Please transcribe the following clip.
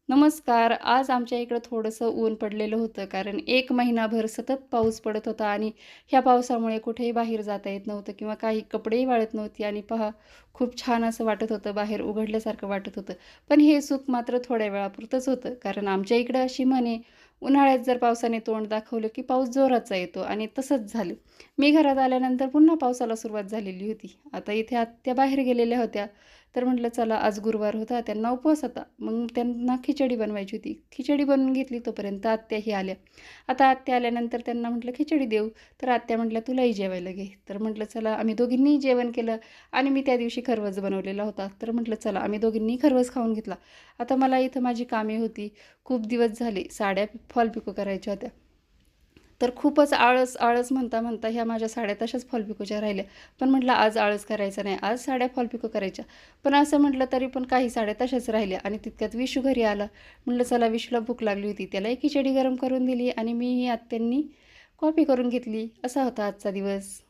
नमस्कार. आज आमच्या इकडं थोडंसं ऊन पडलेलं होतं. कारण 1 महिनाभर सतत पाऊस पडत होता आणि ह्या पावसामुळे कुठेही बाहेर जाता येत नव्हतं किंवा काही कपडेही वाळत नव्हती आणि पहा खूप छान असं वाटत होतं, बाहेर उघडल्यासारखं वाटत होतं. पण हे सुख मात्र थोड्या वेळापुरतंच होतं. कारण आमच्या इकडं अशी म्हण आहे, उन्हाळ्यात जर पावसाने तोंड दाखवलं, की पाऊस जोराचा येतो आणि तसंच झालं. मी घरात आल्यानंतर पुन्हा पावसाला सुरुवात झालेली होती. आता इथे आत्या बाहेर गेलेल्या होत्या. तर म्हटलं चला आज गुरुवार होता, त्यांना उपवास होता. मग त्यांना खिचडी बनवायची होती. खिचडी बनवून घेतली तोपर्यंत आत्याही आल्या. आता आत्या आल्यानंतर त्यांना म्हटलं खिचडी देऊ. तर आत्या म्हटल्या तुलाही जेवायला घे. तर म्हटलं चला आम्ही दोघींनीही जेवण केलं आणि मी त्या दिवशी खरवस बनवलेला होता. तर म्हटलं चला आम्ही दोघींनी खरवस खाऊन घेतला. आता मला इथं माझी कामे होती. खूप दिवस झाले साड्या फॉल पिको करायच्या होत्या. तर खूपच आळस म्हणता ह्या माझ्या साड्या तशाच फॉल पिकोच्या राहिल्या. पण म्हटलं आज आळस करायचा नाही. आज साड्या फॉल पिको करायच्या. पण असं म्हटलं तरी पण काही साड्या तशाच राहिल्या आणि तितक्यात विशू घरी आला. म्हटलं चला विशूला भूक लागली होती. त्यालाही खिचडी गरम करून दिली आणि मीही आत्यांनी कॉफी करून घेतली. असा होता आजचा दिवस.